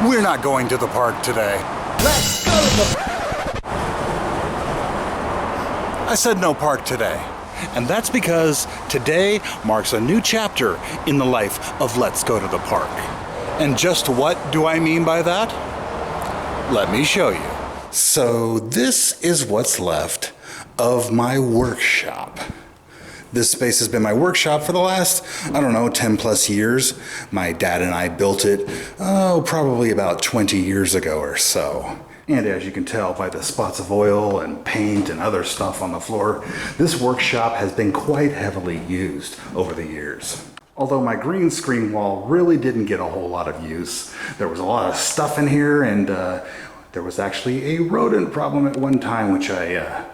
We're not going to the park today. Let's go to the... I said no park today. And that's because today marks a new chapter in the life of Let's Go to the Park. And just what do I mean by that? Let me show you. So this is what's left of my workshop. This space has been my workshop for the last, 10 plus years. My dad and I built it, probably about 20 years ago or so. And as you can tell by the spots of oil and paint and other stuff on the floor, this workshop has been quite heavily used over the years. Although my green screen wall really didn't get a whole lot of use. There was a lot of stuff in here, and there was actually a rodent problem at one time, which I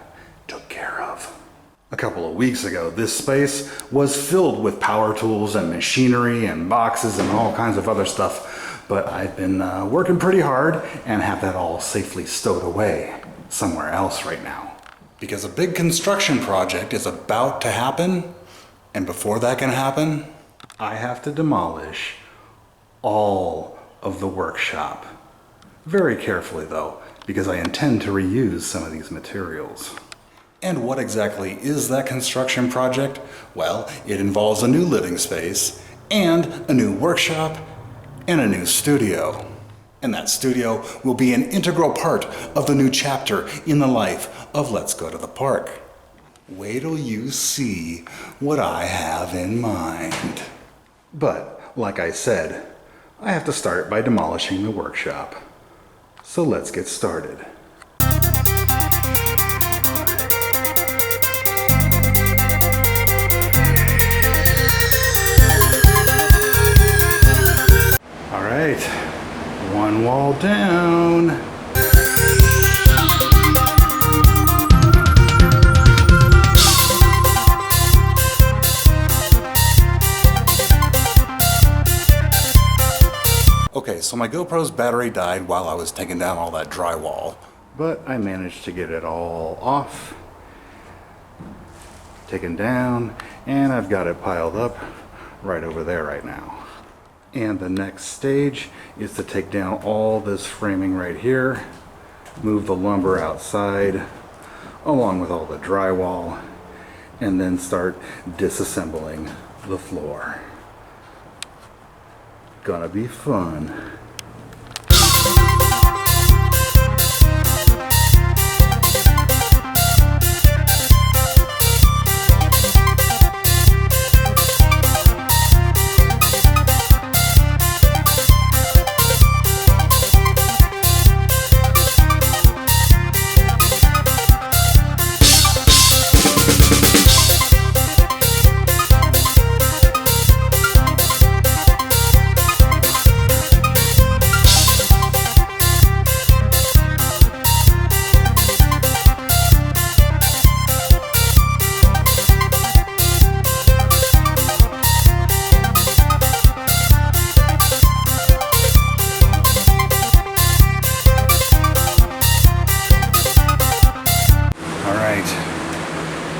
took care of. A couple of weeks ago, this space was filled with power tools and machinery and boxes and all kinds of other stuff, but I've been working pretty hard and have that all safely stowed away somewhere else right now. Because a big construction project is about to happen, and before that can happen, I have to demolish all of the workshop. Very carefully though, because I intend to reuse some of these materials. And what exactly is that construction project? Well, it involves a new living space, and a new workshop, and a new studio. And that studio will be an integral part of the new chapter in the life of Let's Go to the Park. Wait till you see what I have in mind. But, like I said, I have to start by demolishing the workshop. So let's get started. Alright, one wall down. Okay, so my GoPro's battery died while I was taking down all that drywall. But I managed to get it all off, taken down, and I've got it piled up right over there right now. And the next stage is to take down all this framing right here, move the lumber outside, along with all the drywall, and then start disassembling the floor. Gonna be fun.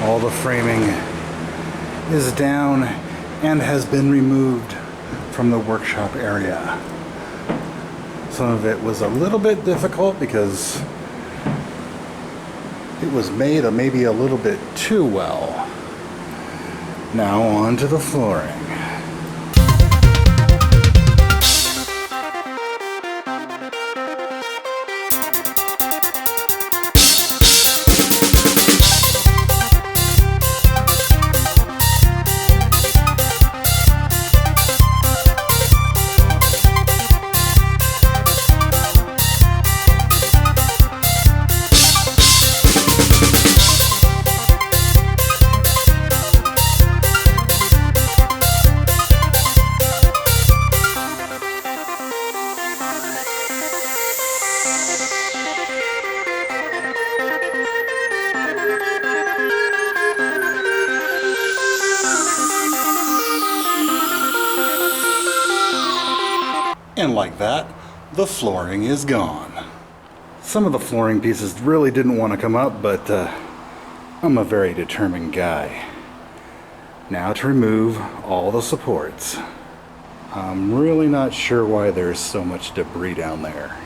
All the framing is down and has been removed from the workshop area. Some of it was a little bit difficult because it was made maybe a little bit too well. Now on to the flooring. And like that, the flooring is gone. Some of the flooring pieces really didn't want to come up, but I'm a very determined guy. Now to remove all the supports. I'm really not sure why there's so much debris down there.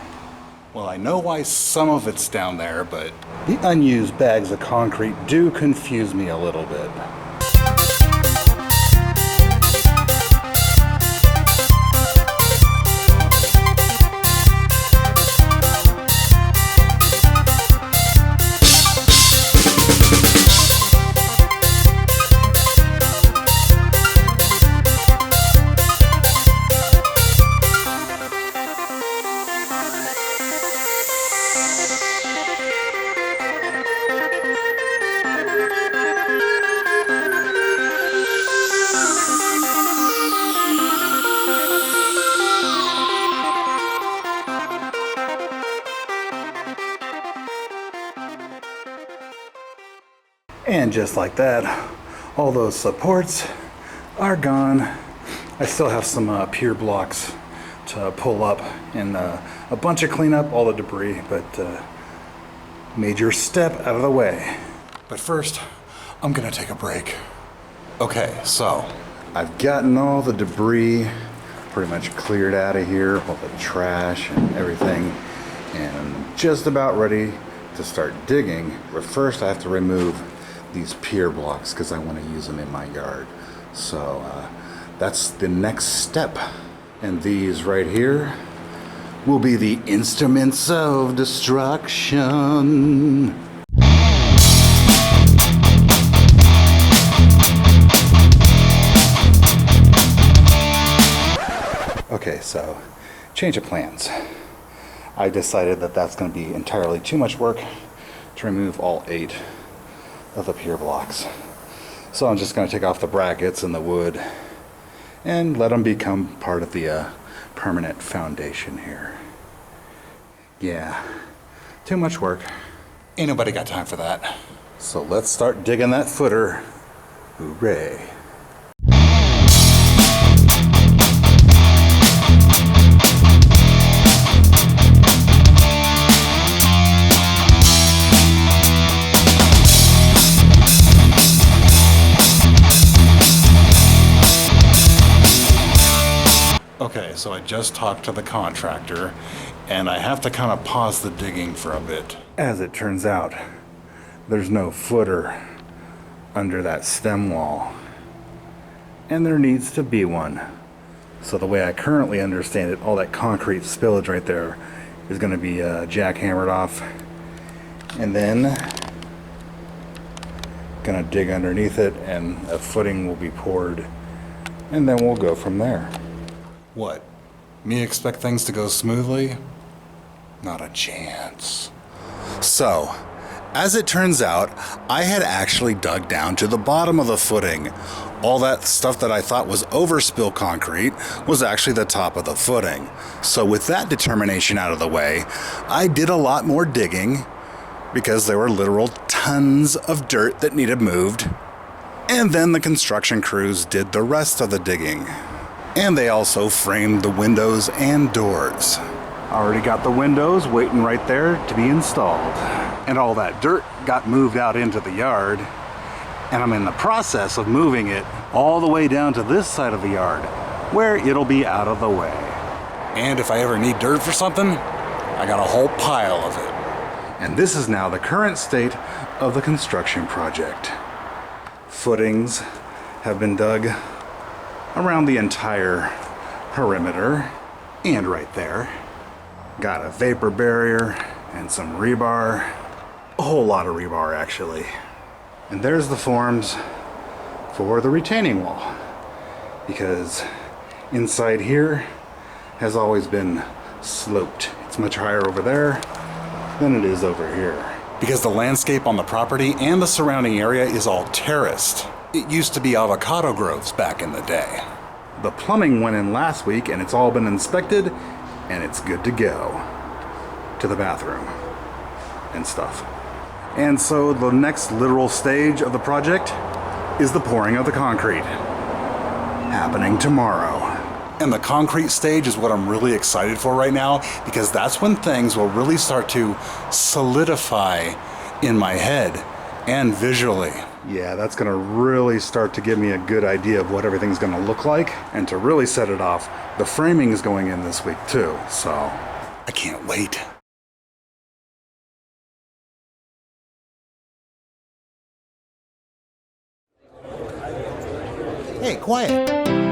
Well, I know why some of it's down there, but the unused bags of concrete do confuse me a little bit. And just like that, all those supports are gone. I still have some pier blocks to pull up and a bunch of cleanup, all the debris, but major step out of the way. But first, I'm gonna take a break. Okay, so I've gotten all the debris pretty much cleared out of here, all the trash and everything, and I'm just about ready to start digging. But first I have to remove these pier blocks because I want to use them in my yard. So that's the next step. And these right here will be the instruments of destruction. Okay, so change of plans. I decided that that's going to be entirely too much work to remove all 8 of the pier blocks. So I'm just going to take off the brackets and the wood and let them become part of the permanent foundation here. Yeah, too much work. Ain't nobody got time for that. So let's start digging that footer. Hooray. Okay, so I just talked to the contractor, and I have to kind of pause the digging for a bit. As it turns out, there's no footer under that stem wall, and there needs to be one. So the way I currently understand it, all that concrete spillage right there is going to be jackhammered off, and then gonna dig underneath it, and a footing will be poured, and then we'll go from there. What? Me expect things to go smoothly? Not a chance. So, as it turns out, I had actually dug down to the bottom of the footing. All that stuff that I thought was overspill concrete was actually the top of the footing. So with that determination out of the way, I did a lot more digging because there were literal tons of dirt that needed moved. And then the construction crews did the rest of the digging. And they also framed the windows and doors. Already got the windows waiting right there to be installed. And all that dirt got moved out into the yard. And I'm in the process of moving it all the way down to this side of the yard, where it'll be out of the way. And if I ever need dirt for something, I got a whole pile of it. And this is now the current state of the construction project. Footings have been dug around the entire perimeter and right there. Got a vapor barrier and some rebar, a whole lot of rebar actually. And there's the forms for the retaining wall, because inside here has always been sloped. It's much higher over there than it is over here. Because the landscape on the property and the surrounding area is all terraced. It used to be avocado groves back in the day. The plumbing went in last week and it's all been inspected and it's good to go to the bathroom and stuff. And so the next literal stage of the project is the pouring of the concrete, happening tomorrow. And the concrete stage is what I'm really excited for right now, because that's when things will really start to solidify in my head and visually. Yeah, that's gonna really start to give me a good idea of what everything's gonna look like. And to really set it off, the framing is going in this week too, so I can't wait. Hey, quiet.